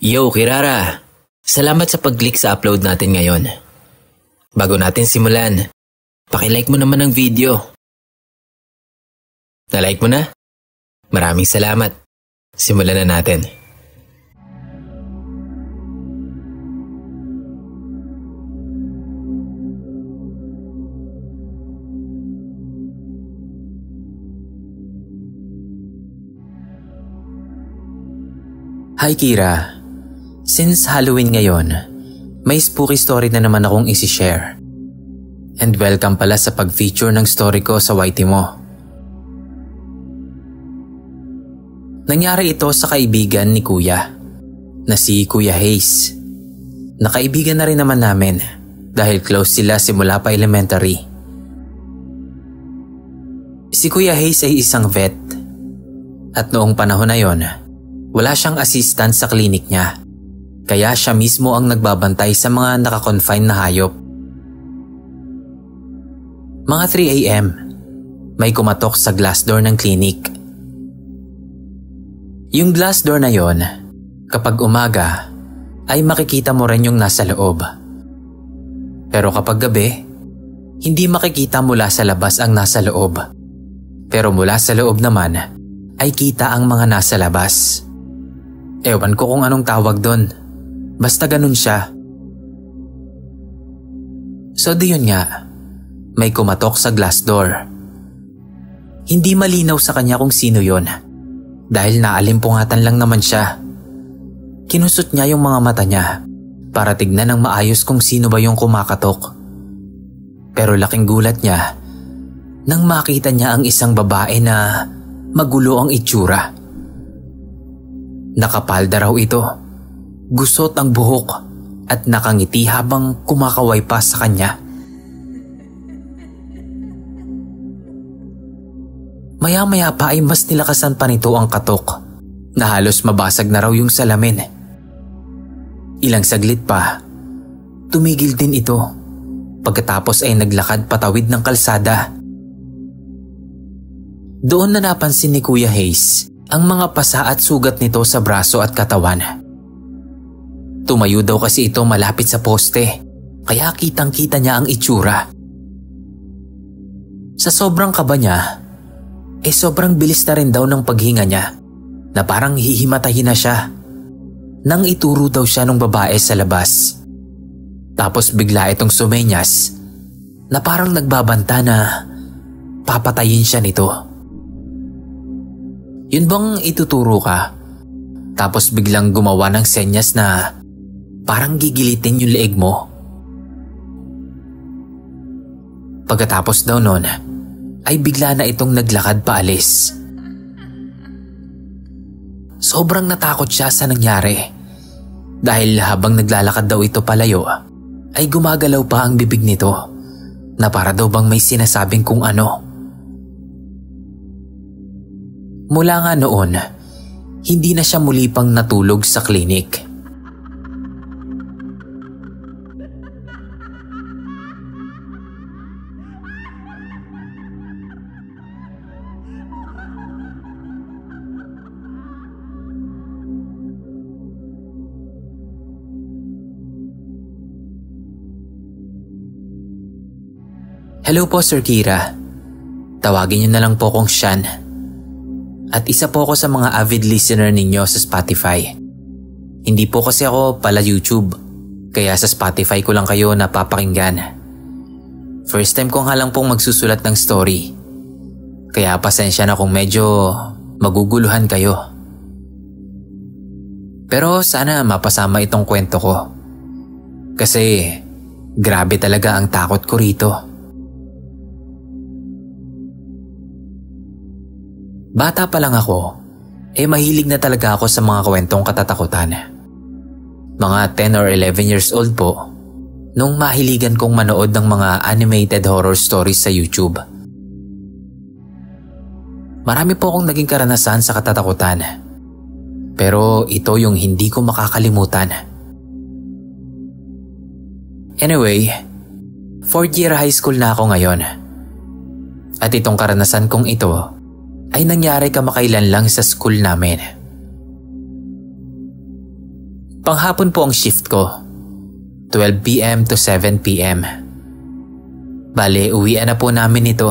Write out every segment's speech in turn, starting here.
Yo, Kirara! Salamat sa pag-click sa upload natin ngayon. Bago natin simulan, paki-like mo naman ang video. Na-like mo na? Maraming salamat. Simulan na natin. Hi Kira, since Halloween ngayon, may spooky story na naman akong isi-share. And welcome pala sa pag-feature ng story ko sa YT mo. Nangyari ito sa kaibigan ni Kuya, na si Kuya Hayes. Nakaibigan na rin naman namin dahil close sila simula pa elementary. Si Kuya Hayes ay isang vet at noong panahon na yon, wala siyang assistant sa klinik niya, kaya siya mismo ang nagbabantay sa mga nakakonfine na hayop. Mga 3 AM, may kumatok sa glass door ng klinik. Yung glass door na yon, kapag umaga, ay makikita mo rin yung nasa loob. Pero kapag gabi, hindi makikita mula sa labas ang nasa loob. Pero mula sa loob naman, ay kita ang mga nasa labas. Ewan ko kung anong tawag doon. Basta ganun siya. So diyon nga, may kumatok sa glass door. Hindi malinaw sa kanya kung sino yon, dahil naalimpungatan lang naman siya. Kinusot niya yung mga mata niya para tignan ng maayos kung sino ba yung kumakatok. Pero laking gulat niya nang makita niya ang isang babae na magulo ang itsura. Nakapalda raw ito, gusot ang buhok at nakangiti habang kumakaway pa sa kanya. Maya-maya pa ay mas nilakasan pa nito ang katok na halos mabasag na raw yung salamin. Ilang saglit pa, tumigil din ito pagkatapos ay naglakad patawid ng kalsada. Doon na napansin ni Kuya Hayes ang mga pasa at sugat nito sa braso at katawan. Tumayo daw kasi ito malapit sa poste, kaya kitang-kita niya ang itsura. Sa sobrang kaba niya, sobrang bilis na rin daw ng paghinga niya na parang hihimatahin na siya nang ituro daw siya ng babae sa labas. Tapos bigla itong sumenyas na parang nagbabanta na papatayin siya nito. Yun bang ituturo ka? Tapos biglang gumawa ng senyas na parang gigilitin yung leeg mo. Pagkatapos daw nun, ay bigla na itong naglakad paalis. Sobrang natakot siya sa nangyari. Dahil habang naglalakad daw ito palayo, ay gumagalaw pa ang bibig nito na para daw bang may sinasabing kung ano. Mula nga noon, hindi na siya muli pang natulog sa klinik. Hello po Sir Kira. Tawagin niyo na lang po kong Sean. At isa po ako sa mga avid listener ninyo sa Spotify. Hindi po kasi ako pala YouTube, kaya sa Spotify ko lang kayo napapakinggan. First time ko nga lang pong magsusulat ng story, kaya pasensya na kung medyo maguguluhan kayo. Pero sana mapasama itong kwento ko, kasi grabe talaga ang takot ko rito. Bata pa lang ako, mahilig na talaga ako sa mga kwentong katatakutan. Mga 10 or 11 years old po, nung mahiligan kong manood ng mga animated horror stories sa YouTube. Marami po akong naging karanasan sa katatakutan, pero ito yung hindi ko makakalimutan. Anyway, 4th year high school na ako ngayon. At itong karanasan kong ito ay nangyari kamakailan lang sa school namin. Panghapon po ang shift ko. 12 p.m. to 7 p.m. Bale, uwian na po namin ito.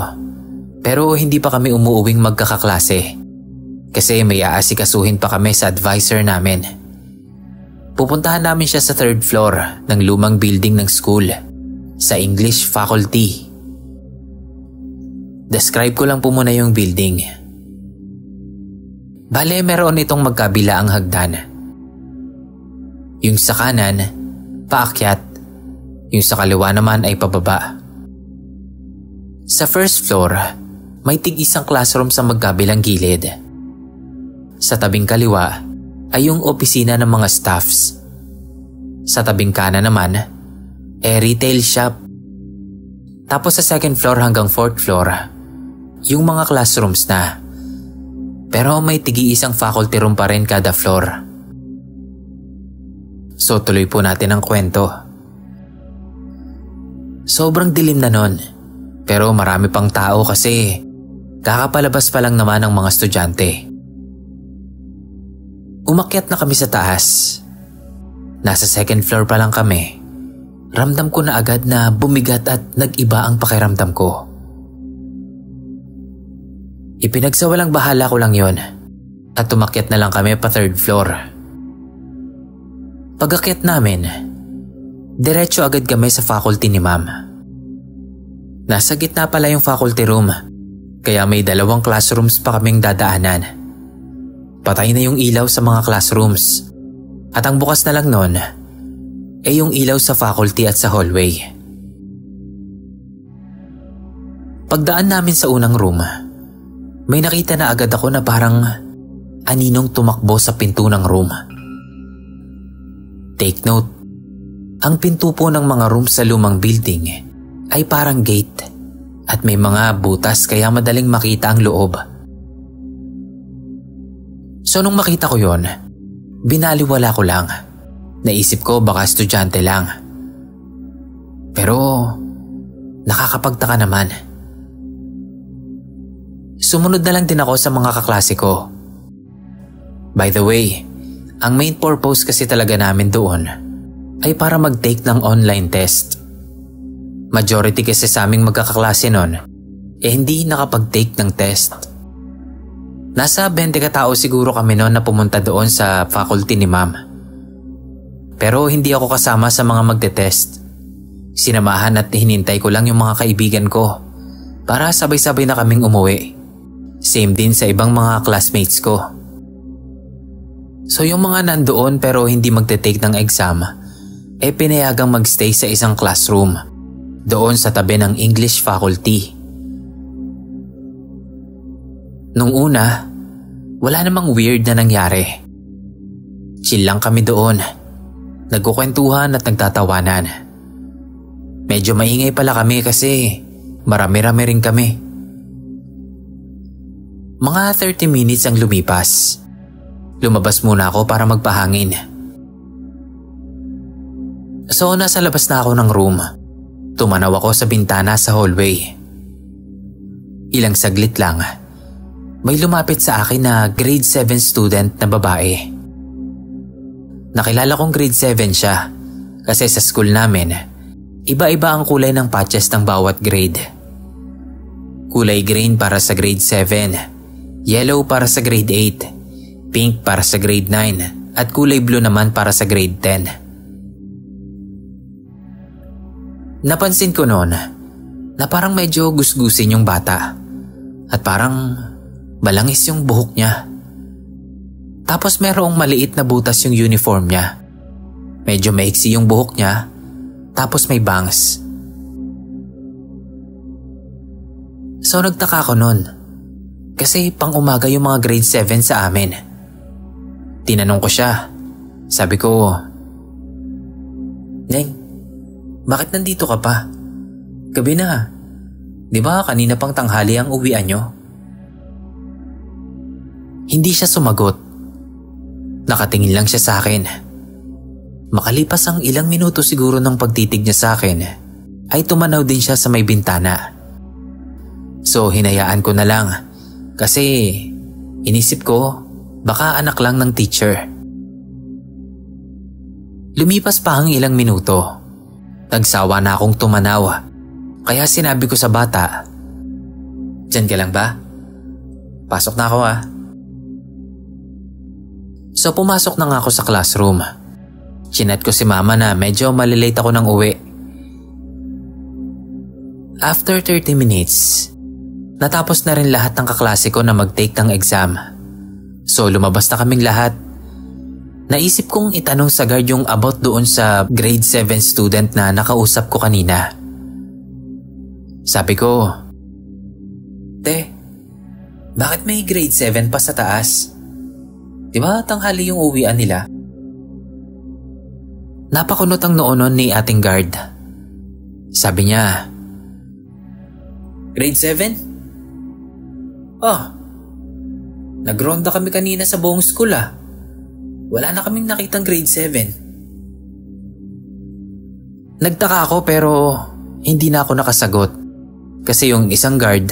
Pero hindi pa kami umuuwing magkakaklase. Kasi may aasikasuhin pa kami sa advisor namin. Pupuntahan namin siya sa 3rd floor ng lumang building ng school, sa English faculty. Describe ko lang po muna yung building. Bale, meron itong magkabilaang hagdan. Yung sa kanan, paakyat. Yung sa kaliwa naman ay pababa. Sa 1st floor, may tig-isang classroom sa magkabilang gilid. Sa tabing kaliwa ay yung opisina ng mga staffs. Sa tabing kanan naman, retail shop. Tapos sa 2nd floor hanggang 4th floor, yung mga classrooms na. Pero may tigi-isang faculty room pa rin kada floor. So tuloy po natin ang kwento. Sobrang dilim na nun, pero marami pang tao kasi kakapalabas pa lang naman ng mga estudyante. Umakyat na kami sa taas. Nasa 2nd floor pa lang kami. Ramdam ko na agad na bumigat at nag-iba ang pakiramdam ko. Ipinagsawalang bahala ko lang yon at umakyat na lang kami pa 3rd floor. Pag-akyat namin, diretso agad kami sa faculty ni ma'am. Nasa gitna pala yung faculty room, kaya may 2 classrooms pa kaming dadaanan. Patay na yung ilaw sa mga classrooms at ang bukas na lang nun ay yung ilaw sa faculty at sa hallway. Pagdaan namin sa unang room, may nakita na agad ako na parang aninong tumakbo sa pinto ng room. Take note, ang pinto po ng mga room sa lumang building ay parang gate at may mga butas kaya madaling makita ang loob. So nung makita ko yon, binaliwala ko lang. Naisip ko baka estudyante lang. Pero nakakapagtaka naman. Sumunod na lang din ako sa mga kaklase ko. By the way, ang main purpose kasi talaga namin doon ay para mag-take ng online test. Majority kasi sa aming magkakaklase nun hindi nakapag-take ng test. Nasa 20 katao siguro kami noon na pumunta doon sa faculty ni ma'am. Pero hindi ako kasama sa mga magte-test. Sinamahan at hinintay ko lang yung mga kaibigan ko para sabay-sabay na kaming umuwi. Same din sa ibang mga classmates ko. So yung mga nandoon pero hindi magte-take ng exam, pinayagang magstay sa isang classroom doon sa tabi ng English faculty. Nung una, wala namang weird na nangyari. Chill lang kami doon. Nagkukwentuhan at nagtatawanan. Medyo maingay pala kami kasi marami-rami rin kami. Mga 30 minutes ang lumipas. Lumabas muna ako para magpahangin. So nasa labas na ako ng room. Tumanaw ako sa bintana sa hallway. Ilang saglit lang, may lumapit sa akin na grade 7 student na babae. Nakilala kong grade 7 siya kasi sa school namin, iba-iba ang kulay ng patches ng bawat grade. Kulay green para sa grade 7, yellow para sa grade 8, pink para sa grade 9, at kulay blue naman para sa grade 10. Napansin ko noon na parang medyo gusgusin yung bata at parang malangis yung buhok niya. Tapos merong maliit na butas yung uniform niya. Medyo maiksi yung buhok niya, tapos may bangs. So nagtaka ko nun, kasi pang umaga yung mga grade 7 sa amin. Tinanong ko siya. Sabi ko, "Neng, bakit nandito ka pa? Gabi na. Di ba kanina pang tanghali ang uwian nyo?" Hindi siya sumagot. Nakatingin lang siya sa akin. Makalipas ang ilang minuto siguro ng pagtitig niya sa akin, ay tumanaw din siya sa may bintana. So hinayaan ko na lang kasi inisip ko baka anak lang ng teacher. Lumipas pa ang ilang minuto. Nagsawa na akong tumanaw, kaya sinabi ko sa bata, "Diyan ka lang ba? Pasok na ako ah." So pumasok na nga ako sa classroom. Chinat ko si mama na medyo malilate ako ng uwi. After 30 minutes, natapos na rin lahat ng kaklase ko na mag-take ng exam. So lumabas na kaming lahat. Naisip kong itanong sa guard yung about doon sa grade 7 student na nakausap ko kanina. Sabi ko, "Te, bakit may grade 7 pa sa taas? Di ba tanghali yung uwian nila?" Napakunot ang noonon ni ating guard. Sabi niya, "Grade 7? Oh, nagronda kami kanina sa buong school ah. Wala na kaming nakitang grade 7. Nagtaka ako pero hindi na ako nakasagot. Kasi yung isang guard,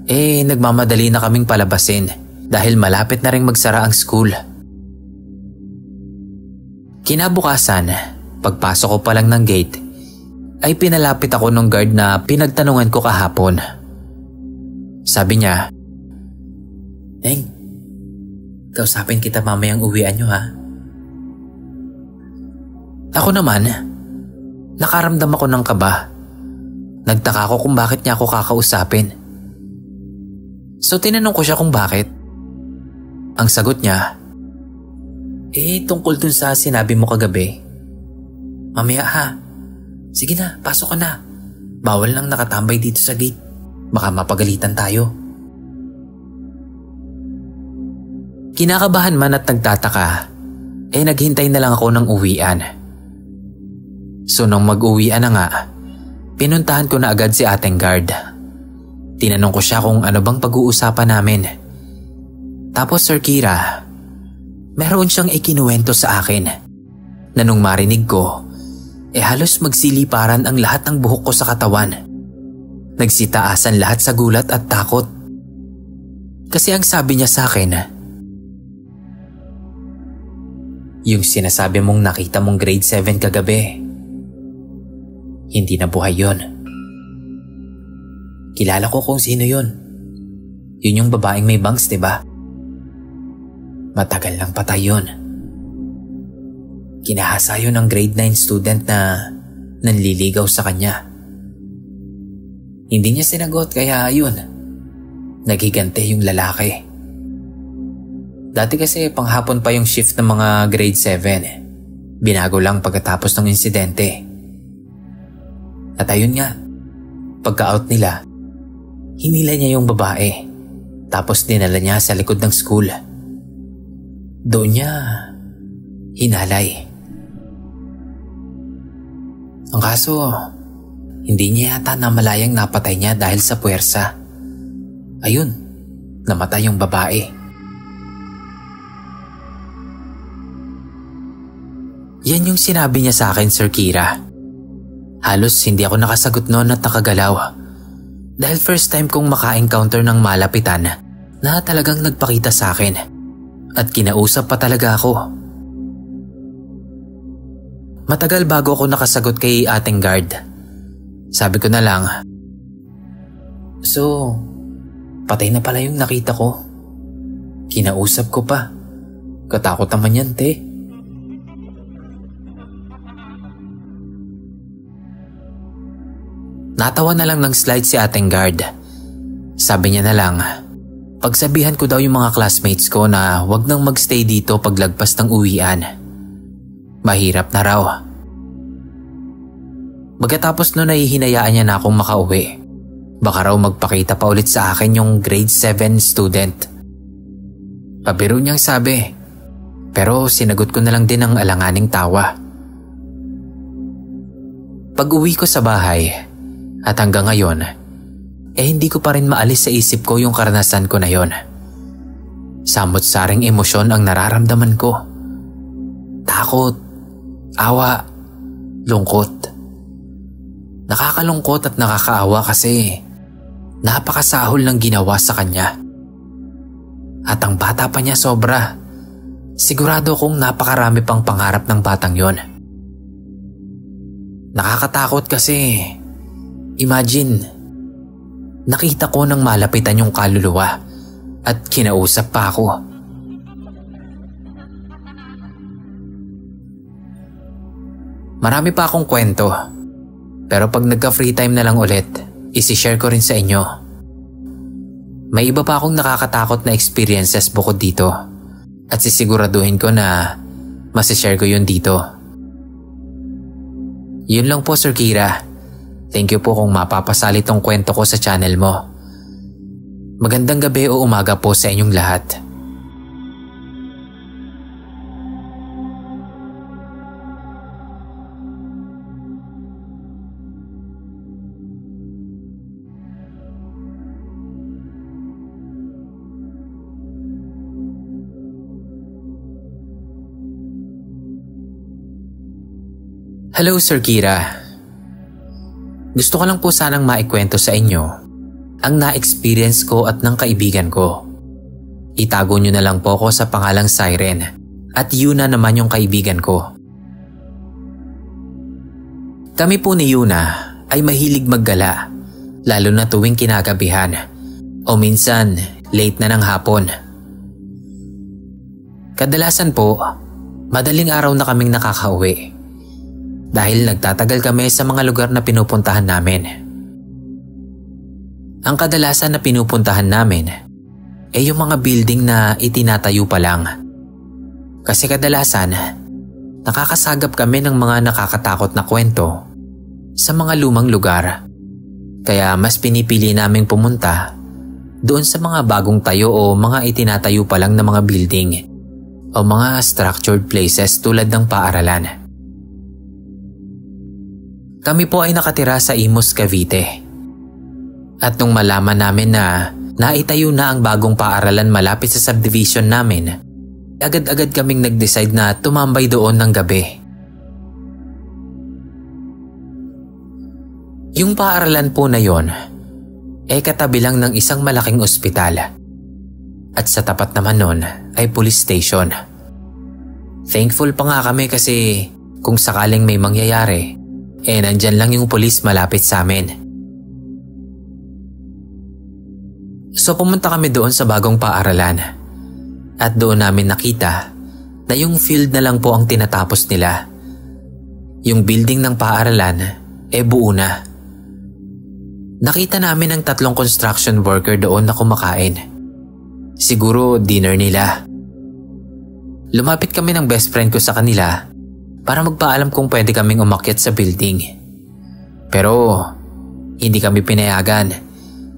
nagmamadali na kaming palabasin dahil malapit na rin magsara ang school. Kinabukasan, pagpasok ko pa lang ng gate, ay pinalapit ako ng guard na pinagtanungan ko kahapon. Sabi niya, "Neng, kausapin kita mamayang uwian nyo ha." Ako naman, nakaramdam ako ng kaba. Nagtaka ako kung bakit niya ako kakausapin. So tinanong ko siya kung bakit. Ang sagot niya, tungkol dun sa sinabi mo kagabi. "Mamaya ha. Sige na, pasok ka na. Bawal lang nakatambay dito sa gate. Baka mapagalitan tayo." Kinakabahan man at nagtataka, naghintay na lang ako ng uwian. So nung mag-uwian na nga, pinuntahan ko na agad si ating guard. Tinanong ko siya kung ano bang pag-uusapan namin. Tapos Sir Kira, meron siyang ikinuwento sa akin na nung marinig ko, halos magsiliparan ang lahat ng buhok ko sa katawan. Nagsitaasan lahat sa gulat at takot. Kasi ang sabi niya sa akin, "Yung sinasabi mong nakita mong grade 7 kagabi, hindi na buhay yun. Kilala ko kung sino yun. Yun yung babaeng may bangs, diba? Matagal lang patay yun. Kinahasa yun ng grade 9 student na nanliligaw sa kanya. Hindi niya sinagot kaya yun, nagigante yung lalaki. Dati kasi panghapon pa yung shift ng mga grade 7. Binago lang pagkatapos ng insidente. At ayun nga, pagka-out nila, hinila niya yung babae. Tapos dinala niya sa likod ng school. Doon niya hinalay. Ang kaso, hindi niya yata namalayang napatay niya dahil sa puwersa. Ayun, namatay yung babae. Yan yung sinabi niya sa akin, Sir Kira. Halos hindi ako nakasagot noon at nakagalaw. Dahil first time kong maka-encounter ng malapitan na talagang nagpakita sa akin. At kinausap pa talaga ako. Matagal bago ako nakasagot kay ating guard. Sabi ko na lang, "So, patay na pala yung nakita ko. Kinausap ko pa. Katakot naman yan, te." Natawa na lang ng slide si ating guard. Sabi niya na lang, pagsabihan ko daw yung mga classmates ko na wag nang magstay dito paglagpas ng uwian. Mahirap na raw. Pagkatapos nun ay hinayaan niya na akong makauwi. Baka raw magpakita pa ulit sa akin yung grade 7 student. Pabiro niyang sabi, pero sinagot ko na lang din ang alanganing tawa. Pag-uwi ko sa bahay, at hanggang ngayon, hindi ko pa rin maalis sa isip ko yung karanasan ko na yon. Samot-saring emosyon ang nararamdaman ko. Takot, awa, lungkot. Nakakalungkot at nakakaawa kasi napakasahol ng ginawa sa kanya. At ang bata pa niya sobra. Sigurado kong napakarami pang pangarap ng batang yon. Nakakatakot kasi. Imagine, nakita ko nang malapitan yung kaluluwa at kinausap pa ako. Marami pa akong kwento, pero pag nagka-free time na lang ulit, isi-share ko rin sa inyo. May iba pa akong nakakatakot na experiences bukod dito at sisiguraduhin ko na masishare ko yun dito. Yun lang po, Sir Kira. Thank you po kung mapapasali tong kwento ko sa channel mo. Magandang gabi o umaga po sa inyong lahat. Hello, Sir Kira. Gusto ko lang po sanang maikwento sa inyo ang na-experience ko at ng kaibigan ko. Itago nyo na lang po ako sa pangalang Siren at Yuna naman yung kaibigan ko. Kami po ni Yuna ay mahilig maggala, lalo na tuwing kinagabihan o minsan late na ng hapon. Kadalasan po, madaling araw na kaming nakakauwi dahil nagtatagal kami sa mga lugar na pinupuntahan namin. Ang kadalasan na pinupuntahan namin ay yung mga building na itinatayo pa lang. Kasi kadalasan, nakakasagap kami ng mga nakakatakot na kwento sa mga lumang lugar. Kaya mas pinipili naming pumunta doon sa mga bagong tayo o mga itinatayo pa lang na mga building o mga structured places tulad ng paaralan. Kami po ay nakatira sa Imus, Cavite. At nung malaman namin na naitayo na ang bagong paaralan malapit sa subdivision namin, agad-agad kaming nag-decide na tumambay doon ng gabi. Yung paaralan po na yon ay katabi lang ng isang malaking ospital. At sa tapat naman nun ay police station. Thankful pa nga kami kasi kung sakaling may mangyayari, nandyan lang yung pulis malapit sa amin. So pumunta kami doon sa bagong paaralan at doon namin nakita na yung field na lang po ang tinatapos nila. Yung building ng paaralan buo na. Nakita namin ang 3 construction worker doon na kumakain. Siguro dinner nila. Lumapit kami ng best friend ko sa kanila para magpaalam kung pwede kaming umakyat sa building. Pero hindi kami pinayagan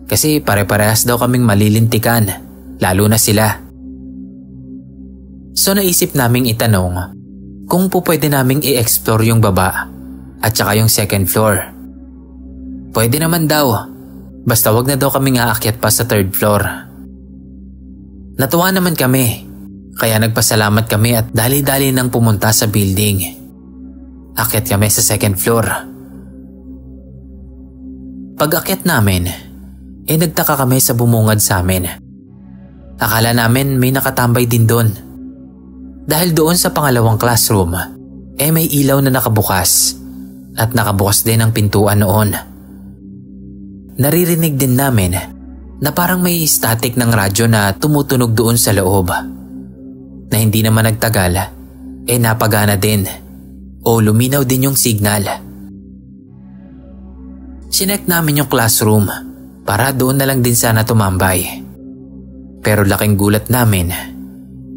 kasi pare-parehas daw kaming malilintikan, lalo na sila. So naisip naming itanong kung po pwede naming i-explore yung baba at saka yung second floor. Pwede naman daw, basta wag na daw kaming aakyat pa sa 3rd floor. Natuwa naman kami, kaya nagpasalamat kami at dali-dali nang pumunta sa building. Akyat kami sa 2nd floor. Pag-akyat namin, nagtaka kami sa bumungad sa amin. Akala namin may nakatambay din doon. Dahil doon sa pangalawang classroom, may ilaw na nakabukas at nakabukas din ang pintuan noon. Naririnig din namin na parang may static ng radyo na tumutunog doon sa loob. Na hindi naman nagtagal, napagana din. O luminaw din yung signal. Sinek namin yung classroom para doon na lang din sana tumambay. Pero laking gulat namin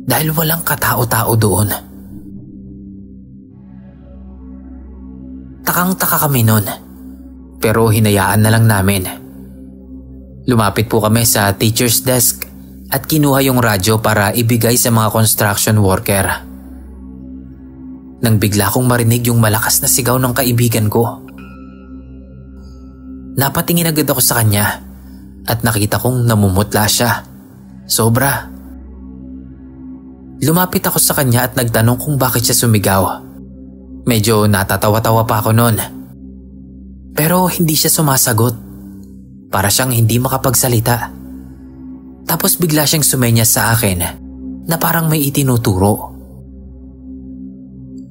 dahil walang katao-tao doon. Takang-taka kami nun, pero hinayaan na lang namin. Lumapit po kami sa teacher's desk at kinuha yung radyo para ibigay sa mga construction worker. Nang bigla kong marinig yung malakas na sigaw ng kaibigan ko. Napatingin agad ako sa kanya at nakita kong namumutla siya. Sobra. Lumapit ako sa kanya at nagtanong kung bakit siya sumigaw. Medyo natatawa-tawa pa ako noon. Pero hindi siya sumasagot. Para siyang hindi makapagsalita. Tapos bigla siyang sumenyas sa akin na parang may itinuturo.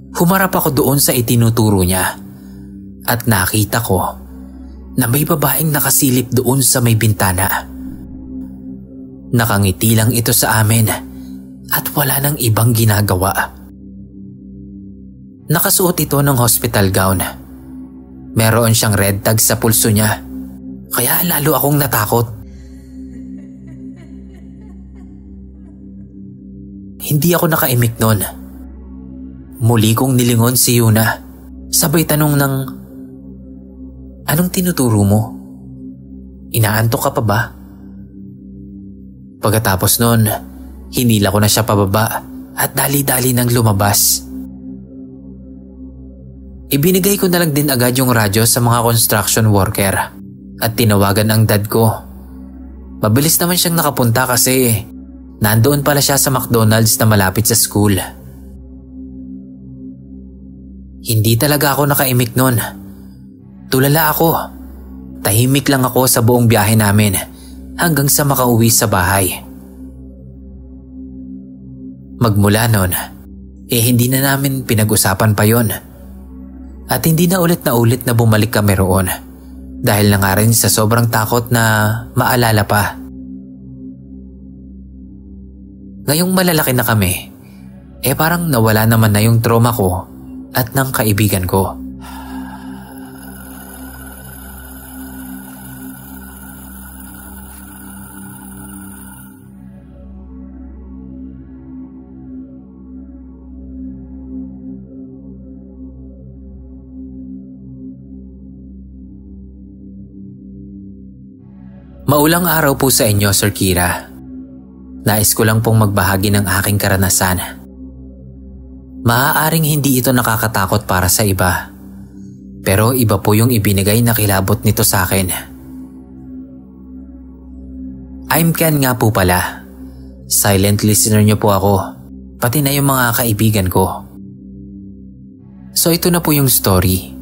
Humarap ako doon sa itinuturo niya at nakita ko na may babaeng nakasilip doon sa may bintana. Nakangiti lang ito sa amin at wala nang ibang ginagawa. Nakasuot ito ng hospital gown. Meron siyang red tag sa pulso niya, kaya lalo akong natakot. Hindi ako nakaimik nun. Muli kong nilingon si Yuna, sabay tanong ng, "Anong tinuturo mo? Inaantok ka pa ba?" Pagkatapos nun, hinila ko na siya pababa at dali-dali nang lumabas. Ibinigay ko na lang din agad yung radyo sa mga construction worker at tinawagan ang dad ko. Mabilis naman siyang nakapunta kasi nandoon pala siya sa McDonald's na malapit sa school. Hindi talaga ako nakaimik nun. Tulala ako. Tahimik lang ako sa buong biyahe namin hanggang sa makauwi sa bahay. Magmula nun, hindi na namin pinag-usapan pa yon. At hindi na ulit na bumalik kami roon dahil na nga rin sa sobrang takot na maalala pa. Ngayong malalaki na kami, parang nawala naman na yung trauma ko at ng kaibigan ko. Maulang araw po sa inyo, Sir Kira. Nais ko lang pong magbahagi ng aking karanasan. Maaaring hindi ito nakakatakot para sa iba, pero iba po yung ibinigay na kilabot nito sa akin. I'm Ken nga po pala. Silent listener niyo po ako, pati na yung mga kaibigan ko. So ito na po yung story.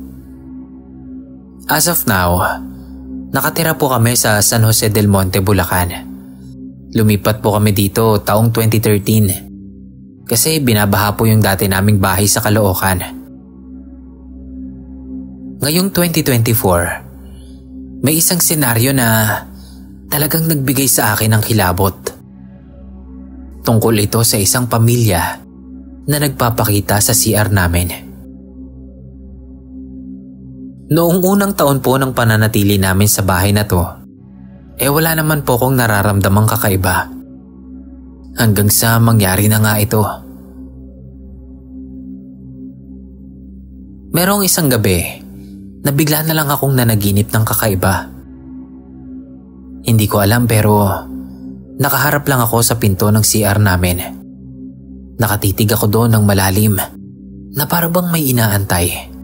As of now, nakatira po kami sa San Jose del Monte, Bulacan. Lumipat po kami dito taong 2013 kasi binabaha po yung dati naming bahay sa Caloocan. Ngayong 2024, may isang senaryo na talagang nagbigay sa akin ng kilabot. Tungkol ito sa isang pamilya na nagpapakita sa CR namin. Noong unang taon po ng pananatili namin sa bahay na to, wala naman po akong nararamdamang kakaiba. Hanggang sa mangyari na nga ito. Merong isang gabi, nabigla na lang akong nanaginip ng kakaiba. Hindi ko alam pero nakaharap lang ako sa pinto ng CR namin. Nakatitig ako doon ng malalim na parang may inaantay.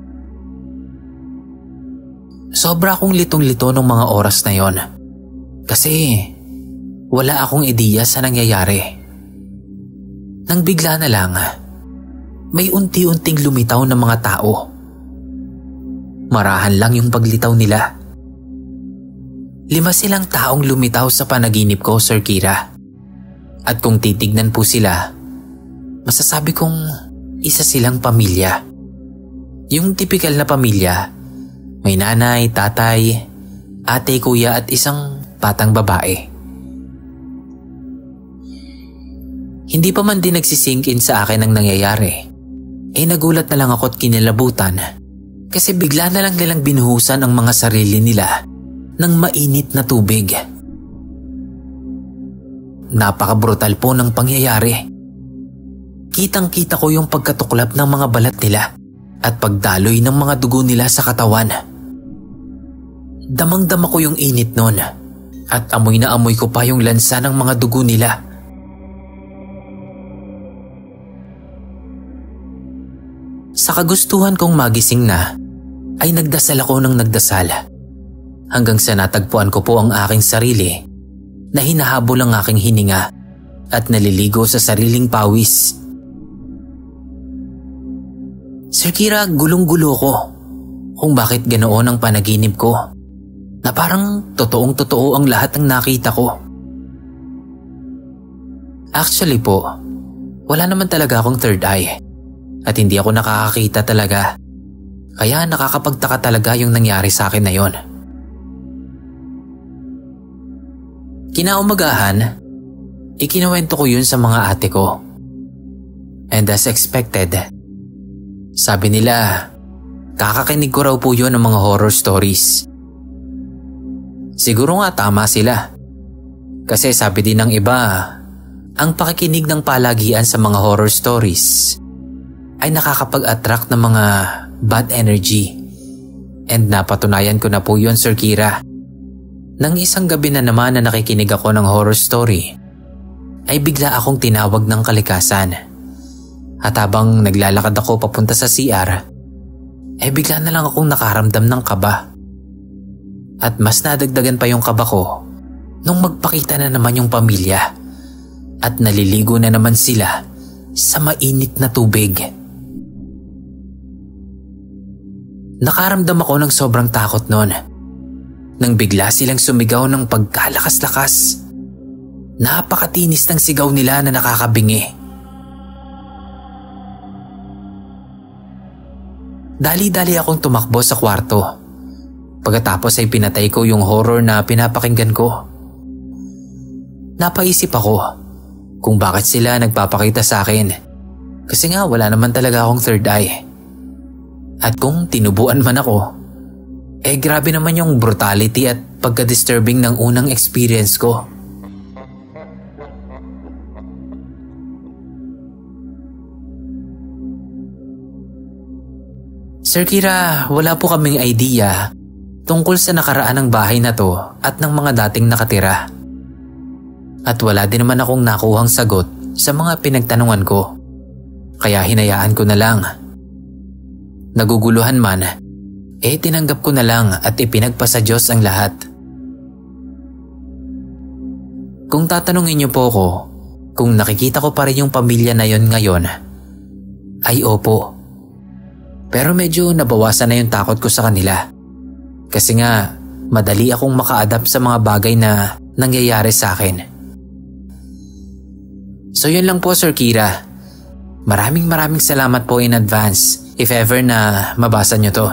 Sobra akong litong-lito ng mga oras na yon kasi wala akong ideya sa nangyayari. Nang bigla na lang, may unti-unting lumitaw na mga tao. Marahan lang yung paglitaw nila. 5 silang taong lumitaw sa panaginip ko, Sir Kira. At kung titignan po sila, masasabi kong isa silang pamilya. Yung tipikal na pamilya. May nanay, tatay, ate, kuya at isang batang babae. Hindi pa man din nagsisink in sa akin ang nangyayari. Nagulat na lang ako at kinilabutan kasi bigla na lang nilang binuhusan ang mga sarili nila ng mainit na tubig. Napaka-brutal po ng pangyayari. Kitang-kita ko yung pagkatuklap ng mga balat nila at pagdaloy ng mga dugo nila sa katawan. Damang-dama ko yung init nun at amoy na amoy ko pa yung lansa ng mga dugo nila. Sa kagustuhan kong magising na, ay nagdasal ako ng nagdasal. Hanggang sa natagpuan ko po ang aking sarili na hinahabol ang aking hininga at naliligo sa sariling pawis. Sir Kira, gulong-gulo ko kung bakit ganoon ang panaginip ko. Na parang totoong-totoo ang lahat ng nakita ko. Actually po, wala naman talaga akong third eye at hindi ako nakakakita talaga. Kaya nakakapagtaka talaga yung nangyari sa akin na yon. Kinaumagahan, ikinuwento ko yun sa mga ate ko. And as expected, sabi nila, kakakinig ko raw po yun ng mga horror stories. Siguro nga tama sila. Kasi sabi din ng iba, ang pakikinig ng palagian sa mga horror stories ay nakakapag-attract ng mga bad energy. And napatunayan ko na po yun, Sir Kira. Nang isang gabi na naman na nakikinig ako ng horror story, ay bigla akong tinawag ng kalikasan. At habang naglalakad ako papunta sa CR, ay bigla na lang akong nakaramdam ng kaba. At mas nadagdagan pa yung kaba ko nung magpakita na naman yung pamilya at naliligo na naman sila sa mainit na tubig. Nakaramdam ako ng sobrang takot noon nang bigla silang sumigaw ng pagkalakas-lakas. Napakatinis ng sigaw nila na nakakabingi. Dali-dali akong tumakbo sa kwarto. Pagkatapos ay pinatay ko yung horror na pinapakinggan ko. Napaisip ako kung bakit sila nagpapakita sa akin. Kasi nga wala naman talaga akong third eye. At kung tinubuan man ako, grabe naman yung brutality at pagka-disturbing ng unang experience ko. Sir Kira, wala po kaming idea tungkol sa nakaraan ng bahay na to at ng mga dating nakatira. At wala din naman akong nakuhang sagot sa mga pinagtanungan ko. Kaya hinayaan ko na lang. Naguguluhan man, tinanggap ko na lang at ipinagpa sa Diyos ang lahat. Kung tatanungin niyo po ko kung nakikita ko pa rin yung pamilya na yon ngayon, ay opo. Pero medyo nabawasan na yung takot ko sa kanila. Kasi nga, madali akong maka-adapt sa mga bagay na nangyayari sa akin. So yun lang po, Sir Kira. Maraming salamat po in advance if ever na mabasa nyo to.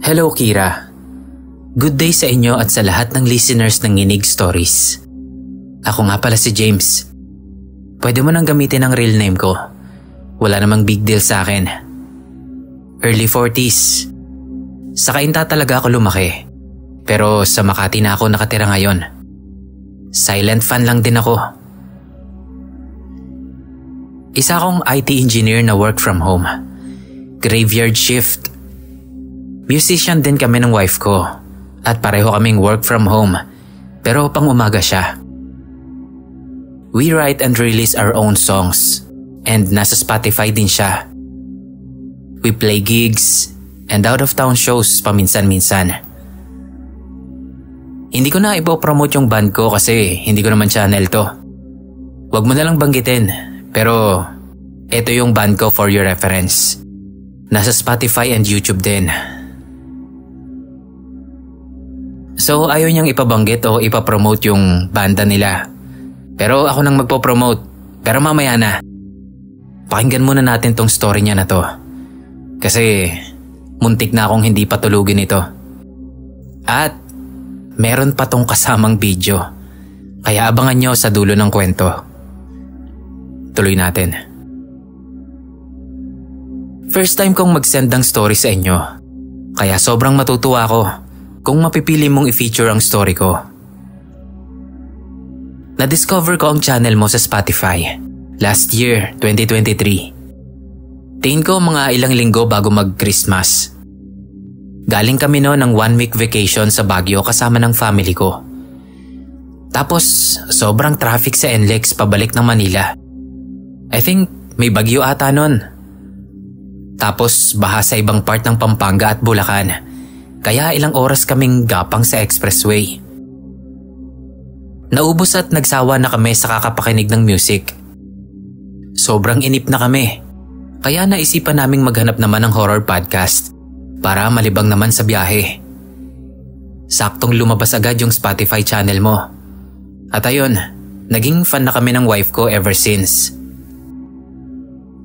Hello, Kira. Good day sa inyo at sa lahat ng listeners ng Nginig Stories. Ako nga pala si James. Pwede mo nang gamitin ang real name ko. Wala namang big deal sa akin. Early 40s. Sa Cainta talaga ako lumaki. Pero sa Makati na ako nakatira ngayon. Silent fan lang din ako. Isa akong IT engineer na work from home. Graveyard shift. Musician din kami ng wife ko at pareho kaming work from home pero pang umaga siya. We write and release our own songs and nasa Spotify din siya. We play gigs and out of town shows paminsan-minsan. Hindi ko na ipopromote yung band ko kasi hindi ko naman channel to. Wag mo na lang banggitin pero ito yung band ko for your reference. Nasa Spotify and YouTube din. So ayaw niyang ipabanggit o ipapromote yung banda nila. Pero ako nang magpo-promote. Pero mamaya na. Pakinggan muna natin tong story niya na to. Kasi muntik na akong hindi patulugin ito. At meron pa tong kasamang video. Kaya abangan nyo sa dulo ng kwento. Tuloy natin. First time kong mag-send ng story sa inyo. Kaya sobrang matutuwa ako kung mapipili mong i-feature ang story ko. Na-discover ko ang channel mo sa Spotify last year, 2023. Tingin ko mga ilang linggo bago mag-Christmas. Galing kami noon ng 1-week vacation sa Baguio kasama ng family ko. Tapos sobrang traffic sa NLEX pabalik ng Manila. I think may bagyo ata noon. Tapos baha sa ibang part ng Pampanga at Bulacan. Kaya ilang oras kaming gapang sa expressway. Naubos at nagsawa na kami sa kakapakinig ng music. Sobrang inip na kami. Kaya naisipan naming maghanap naman ng horror podcast para malibang naman sa biyahe. Saktong lumabas agad yung Spotify channel mo. At ayun, naging fan na kami ng wife ko ever since.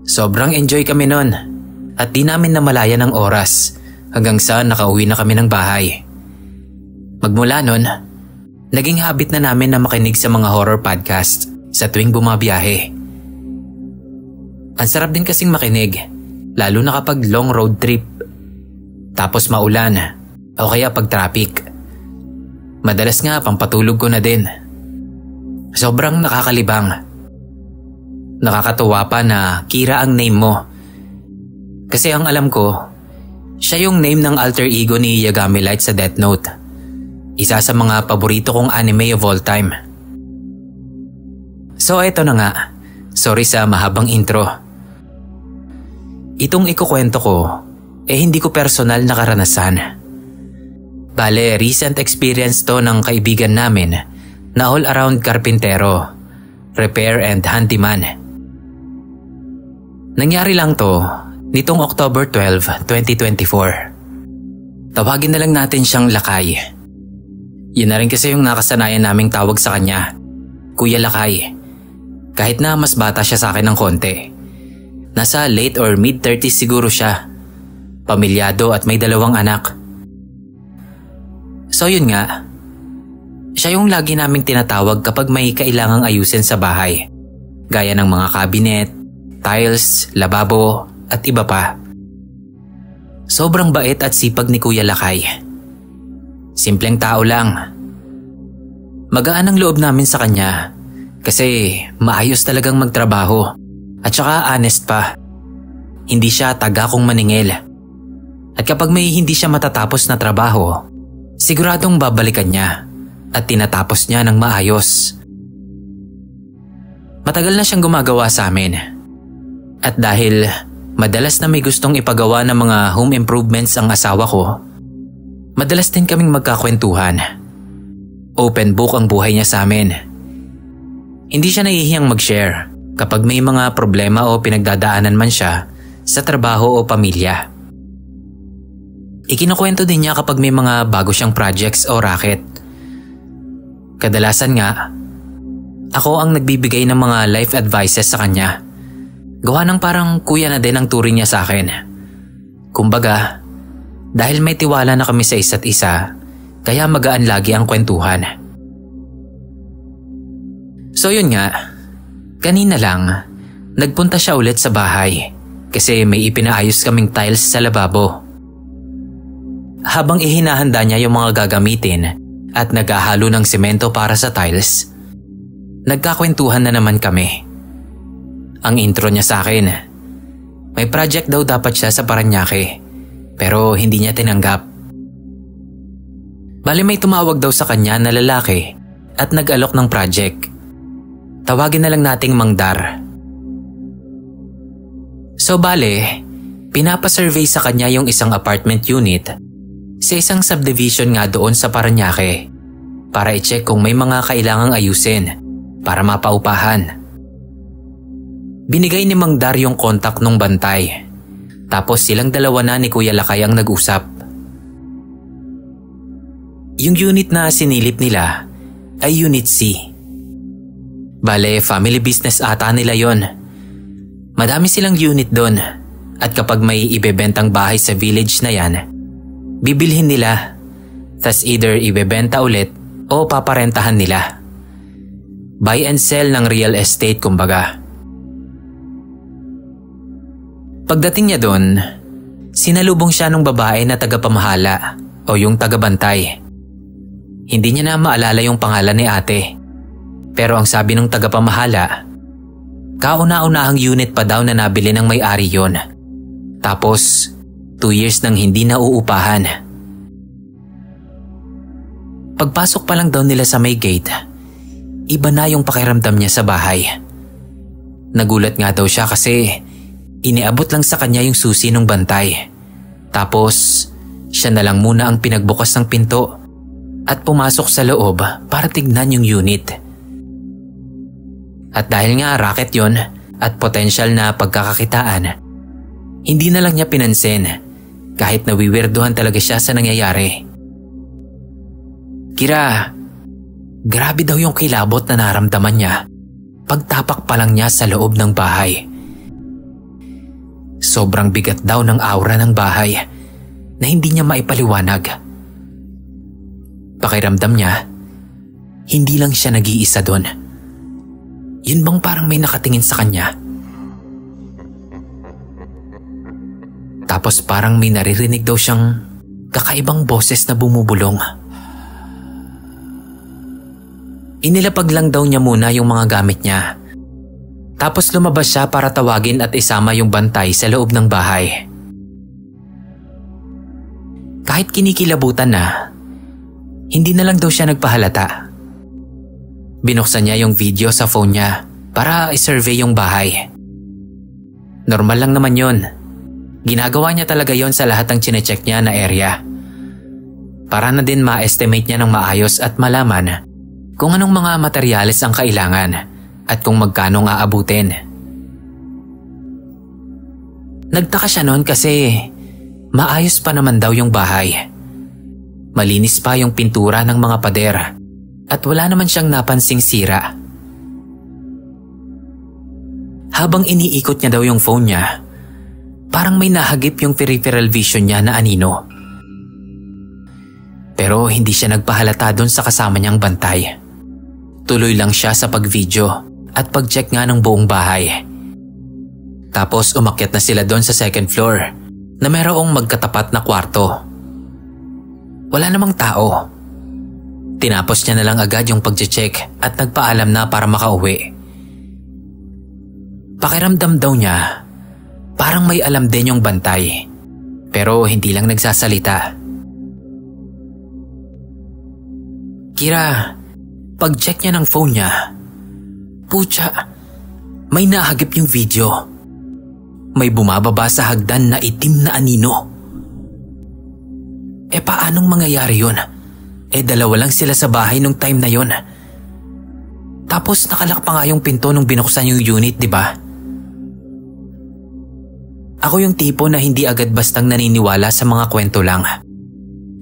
Sobrang enjoy kami nun at di namin namalayan ng oras hanggang sa nakauwi na kami ng bahay. Magmula nun, naging habit na namin na makinig sa mga horror podcast sa tuwing bumabiyahe. Ang sarap din kasing makinig, lalo na kapag long road trip. Tapos maulan o kaya pag traffic. Madalas nga pampatulog ko na din. Sobrang nakakalibang. Nakakatuwa pa na Kira ang name mo. Kasi ang alam ko, siya yung name ng alter ego ni Yagami Light sa Death Note. Isa sa mga paborito kong anime of all time. So eto na nga, sorry sa mahabang intro. Itong ikukwento ko, hindi ko personal na karanasan. Bale, recent experience to ng kaibigan namin na all-around karpintero, repair and handyman. Nangyari lang to nitong October 12, 2024. Tawagin na lang natin siyang Lakay. Yun na rin kasi yung nakasanayan naming tawag sa kanya, Kuya Lakay. Kahit na mas bata siya sa akin ng konti. Nasa late or mid-30s siguro siya. Pamilyado at may 2 anak. So yun nga, siya yung lagi naming tinatawag kapag may kailangang ayusin sa bahay. Gaya ng mga cabinet, tiles, lababo at iba pa. Sobrang bait at sipag ni Kuya Lakay. Simpleng tao lang. Magaan ang loob namin sa kanya kasi maayos talagang magtrabaho at saka honest pa. Hindi siya tagakong maningil. At kapag may hindi siya matatapos na trabaho, siguradong babalikan niya at tinatapos niya ng maayos. Matagal na siyang gumagawa sa amin. At dahil madalas na may gustong ipagawa ng mga home improvements ang asawa ko, madalas din kaming magkakwentuhan. Open book ang buhay niya sa amin. Hindi siya nahihiyang mag-share kapag may mga problema o pinagdadaanan man siya sa trabaho o pamilya. Ikinukwento din niya kapag may mga bago siyang projects o racket. Kadalasan nga, ako ang nagbibigay ng mga life advices sa kanya. Gawa ng parang kuya na din ang turing niya sa akin. Kumbaga, dahil may tiwala na kami sa isa't isa, kaya magaan lagi ang kwentuhan. So yun nga, kanina lang, nagpunta siya ulit sa bahay kasi may ipinaayos kaming tiles sa lababo. Habang ihinahanda niya yung mga gagamitin at naghahalo ng semento para sa tiles, nagkakwentuhan na naman kami. Ang intro niya sa akin, may project daw dapat siya sa Parañaque pero hindi niya tinanggap. Bale may tumawag daw sa kanya na lalaki at nag-alok ng project. Tawagin na lang nating Mang Dar. So bale, pinapasurvey sa kanya yung isang apartment unit sa isang subdivision nga doon sa Parañaque para i-check kung may mga kailangang ayusin para mapaupahan. Binigay ni Mang Dar yung kontak nung bantay. Tapos silang dalawa na ni Kuya Lakay ang nag-usap. Yung unit na sinilip nila ay Unit C. Bale, family business ata nila yon. Madami silang unit doon at kapag may ibebentang bahay sa village na yan, bibilhin nila. Tas either ibebenta ulit o paparentahan nila. Buy and sell ng real estate kumbaga. Pagdating niya doon, sinalubong siya ng babae na tagapamahala o yung tagabantay. Hindi niya na maalala yung pangalan ni ate. Pero ang sabi ng tagapamahala, kauna-unahang unit pa daw na nabili ng may-ari yon. Tapos, 2 years nang hindi nauupahan. Pagpasok pa lang daw nila sa may gate, iba na yung pakiramdam niya sa bahay. Nagulat nga daw siya kasi iniabot lang sa kanya yung susi ng bantay. Tapos, siya na lang muna ang pinagbukas ng pinto at pumasok sa loob para tignan yung unit. At dahil nga racket yon at potensyal na pagkakakitaan, hindi na lang niya pinansin kahit nawiwirduhan talaga siya sa nangyayari. Kira, grabe daw yung kilabot na naramdaman niya pagtapak pa lang niya sa loob ng bahay. Sobrang bigat daw ng aura ng bahay na hindi niya maipaliwanag. Pakiramdam niya, hindi lang siya nag-iisa doon. Yun bang parang may nakatingin sa kanya? Tapos parang may naririnig daw siyang kakaibang boses na bumubulong. Inilapag lang daw niya muna yung mga gamit niya. Tapos lumabas siya para tawagin at isama yung bantay sa loob ng bahay. Kahit kinikilabutan na, hindi na lang daw siya nagpahalata. Binuksan niya yung video sa phone niya para i-survey yung bahay. Normal lang naman yun. Ginagawa niya talaga yon sa lahat ng chinecheck niya na area. Para na din ma-estimate niya ng maayos at malaman kung anong mga materyales ang kailangan at kung magkano nga aabutin. Nagtaka siya noon kasi maayos pa naman daw yung bahay. Malinis pa yung pintura ng mga pader at wala naman siyang napansing sira. Habang iniikot niya daw yung phone niya, parang may nahagip yung peripheral vision niya na anino. Pero hindi siya nagpahalata doon sa kasama niyang bantay. Tuloy lang siya sa pag-video at pag-check nga ng buong bahay. Tapos umakyat na sila doon sa second floor na mayroong magkatapat na kwarto. Wala namang tao. Tinapos niya na lang agad yung pag-check at nagpaalam na para makauwi. Pakiramdam daw niya, parang may alam din yung bantay, pero hindi lang nagsasalita. Kira, pag-check niya ng phone niya, putya, may nahagip yung video. May bumababa sa hagdan na itim na anino. Paanong mangyayari yun? Dalawa lang sila sa bahay nung time na yun. Tapos nakalak pa nga yung pinto nung binuksan yung unit, di ba? Ako yung tipo na hindi agad bastang naniniwala sa mga kwento lang.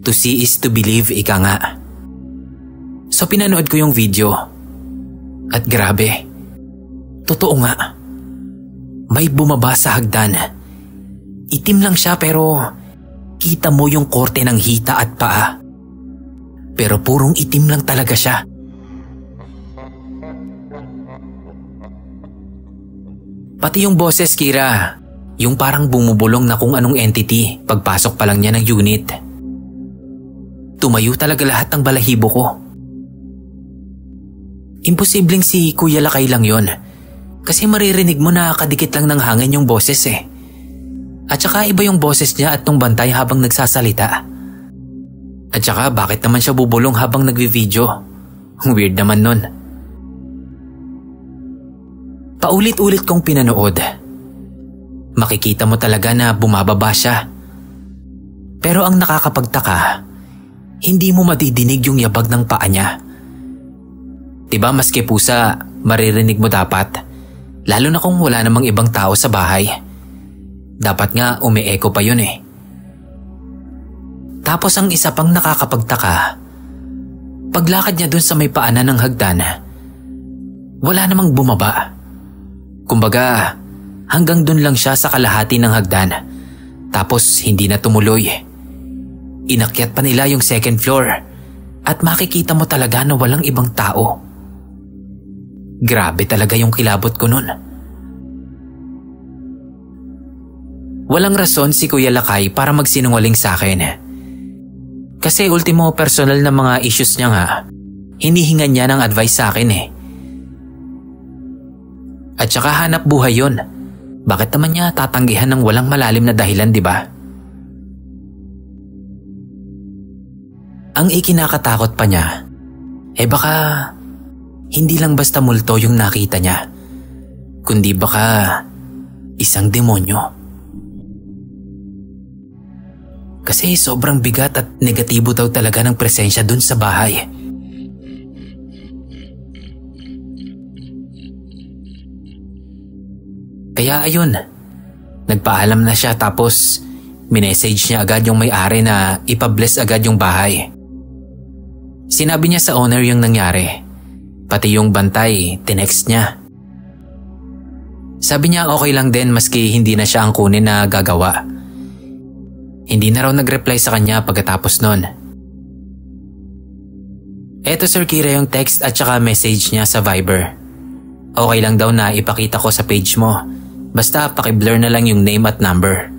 To see is to believe, ika nga. So pinanood ko yung video. At grabe, totoo nga. May bumaba sa hagdan. Itim lang siya pero kita mo yung korte ng hita at paa. Pero purong itim lang talaga siya. Pati yung boses, Kira, yung parang bumubulong na kung anong entity pagpasok pa lang niya ng unit. Tumayo talaga lahat ng balahibo ko. Imposibleng si Kuya Lakay lang yon. Kasi maririnig mo na kadikit lang ng hangin yung boses eh. At saka iba yung boses niya at nung bantay habang nagsasalita. At saka bakit naman siya bubulong habang nagvi-video? Weird naman nun. Paulit-ulit kong pinanood. Makikita mo talaga na bumababa siya. Pero ang nakakapagtaka, hindi mo madidinig yung yabag ng paa niya. Diba maski pusa, maririnig mo dapat? Lalo na kung wala namang ibang tao sa bahay. Dapat nga umi-echo pa yun eh. Tapos ang isa pang nakakapagtaka, paglakad niya dun sa may paanan ng hagdan, wala namang bumaba. Kumbaga, hanggang dun lang siya sa kalahati ng hagdan. Tapos hindi na tumuloy. Inakyat pa nila yung second floor at makikita mo talaga na walang ibang tao. Grabe talaga yung kilabot ko nun. Walang rason si Kuya Lakay para magsinungaling sa akin. Kasi ultimo personal na mga issues niya nga, hinihingan niya ng advice sa akin eh. At saka hanap buhay yun. Bakit naman niya tatanggihan ng walang malalim na dahilan, di ba? Ang ikinakatakot pa niya, baka hindi lang basta multo yung nakita niya, kundi baka isang demonyo. Kasi sobrang bigat at negatibo daw talaga ng presensya dun sa bahay. Kaya ayun, nagpaalam na siya tapos minessage niya agad yung may-ari na ipabless agad yung bahay. Sinabi niya sa owner yung nangyari, pati yung bantay tinext niya. Sabi niya okay lang din maski hindi na siya ang kunin na gagawa. Hindi na raw nag-reply sa kanya pagkatapos nun. Eto Sir Kira yung text at saka message niya sa Viber. Okay lang daw na ipakita ko sa page mo, basta paki-blur na lang yung name at number.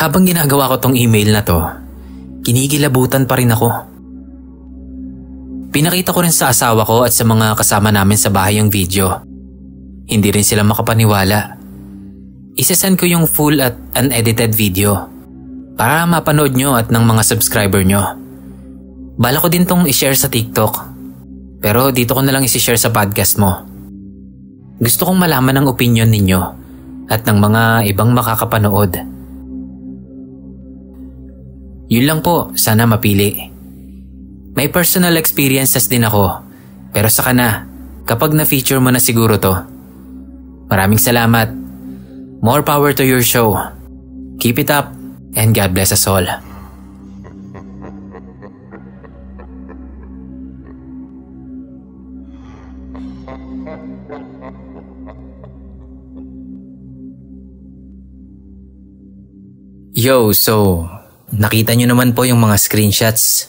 Habang ginagawa ko tong email na to, kinikilabutan pa rin ako. Pinakita ko rin sa asawa ko at sa mga kasama namin sa bahay yung video. Hindi rin sila makapaniwala. Isasend ko yung full at unedited video para mapanood nyo at ng mga subscriber nyo. Bala ko din tong ishare sa TikTok, pero dito ko na lang isishare sa podcast mo. Gusto kong malaman ang opinion ninyo at ng mga ibang makakapanood. Yun lang po, sana mapili. May personal experiences din ako, pero saka na, kapag na-feature mo na siguro to. Maraming salamat. More power to your show. Keep it up, and God bless us all. Yo, so nakita nyo naman po yung mga screenshots.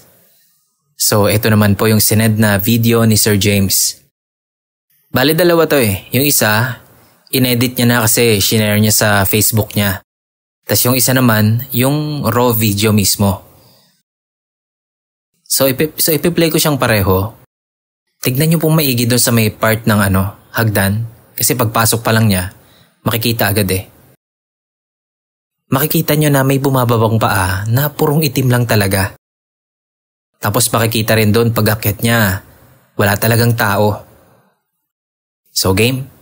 So ito naman po yung sinend na video ni Sir James. Bale dalawa to eh. Yung isa, inedit niya na kasi shinare niya sa Facebook niya. Tas yung isa naman, yung raw video mismo. So ipi-play ko siyang pareho. Tignan nyo pong maigi doon sa may part ng hagdan. Kasi pagpasok pa lang niya, makikita agad eh. Makikita nyo na may bumababang paa na purong itim lang talaga. Tapos makikita rin doon pag akyat niya, wala talagang tao. So game?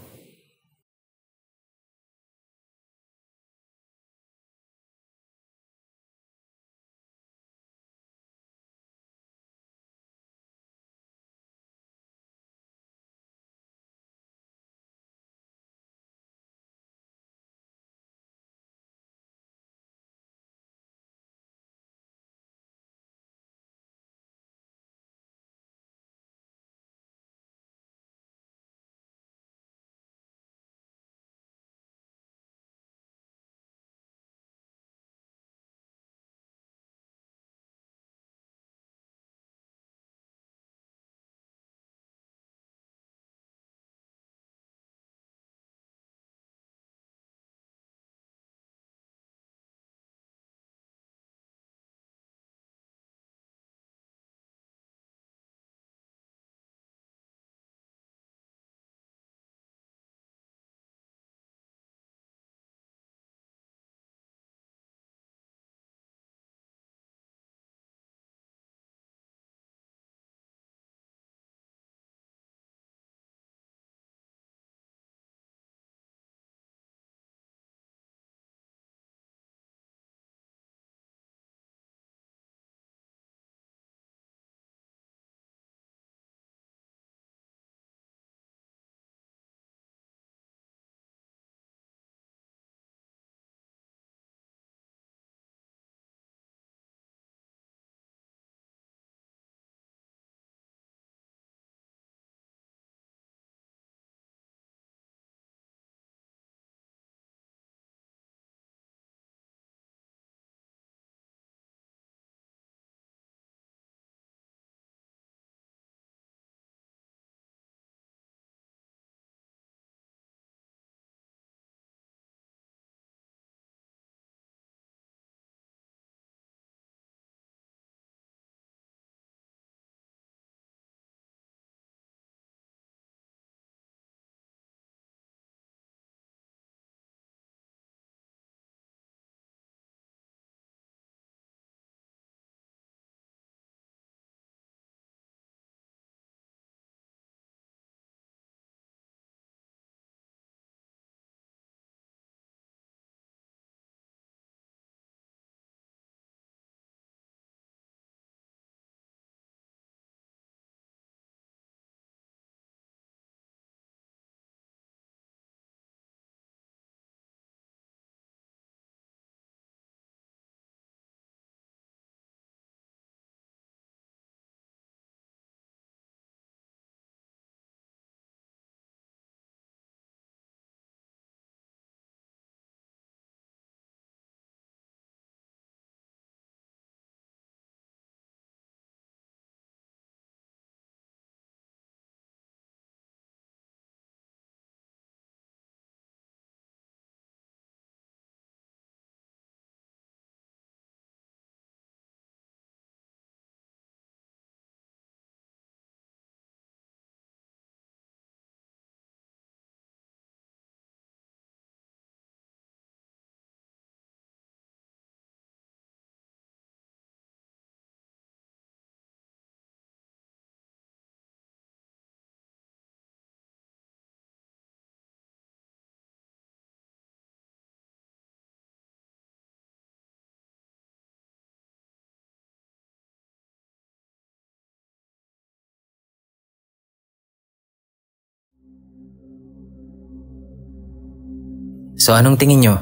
So anong tingin nyo?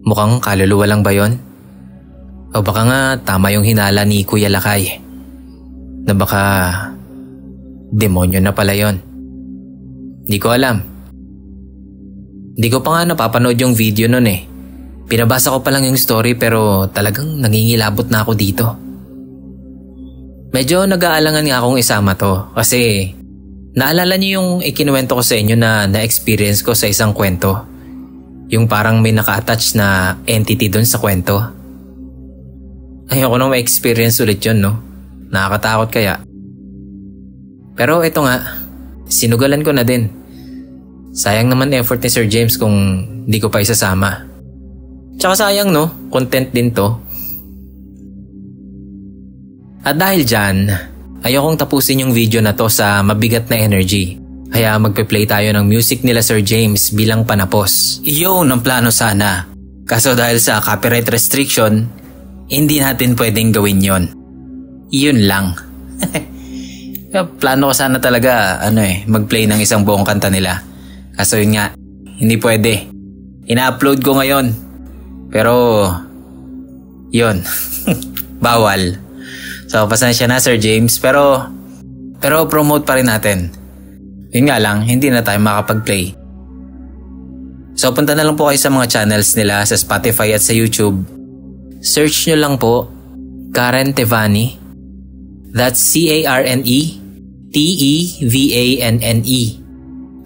Mukhang kaluluwa lang ba yon? O baka nga tama yung hinala ni Kuya Lakay na baka demonyo na pala yon? Di ko alam. Di ko pa nga napapanood yung video nun eh. Pinabasa ko pa lang yung story pero talagang nangingilabot na ako dito. Medyo nag-aalangan nga akong isama to kasi naalala niyo yung ikinuwento ko sa inyo na na-experience ko sa isang kwento. Yung parang may naka-attach na entity doon sa kwento. Ayoko nang ma-experience ulit yun, no? Nakakatakot kaya. Pero ito nga, sinugalan ko na din. Sayang naman effort ni Sir James kung di ko pa isasama. Tsaka sayang, no? Content din to. At dahil dyan, ayokong tapusin yung video na to sa mabigat na energy. Kaya magpe-play tayo ng music nila Sir James bilang panapos. Iyon ang plano sana. Kaso dahil sa copyright restriction, hindi natin pwedeng gawin yon. Iyon lang. Plano ko sana talaga mag-play ng isang buong kanta nila. Kaso yun nga, hindi pwede. Ina-upload ko ngayon. Pero, yun. Bawal. So, pasensya na Sir James. Pero promote pa rin natin. Yun nga lang, hindi na tayo makapag-play. So, punta na lang po kayo sa mga channels nila sa Spotify at sa YouTube. Search nyo lang po, Karen Tevanney. That's CarenTevanne.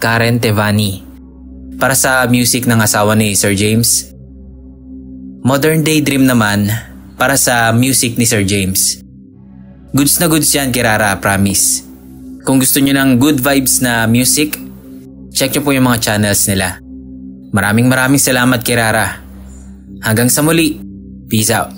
Karen Tevanney. Para sa music ng asawa ni Sir James. Modern Day Dream naman para sa music ni Sir James. Goods na goods yan, Kirara, promise. Kung gusto nyo ng good vibes na music, check nyo po yung mga channels nila. Maraming salamat, Kirara. Hanggang sa muli. Peace out.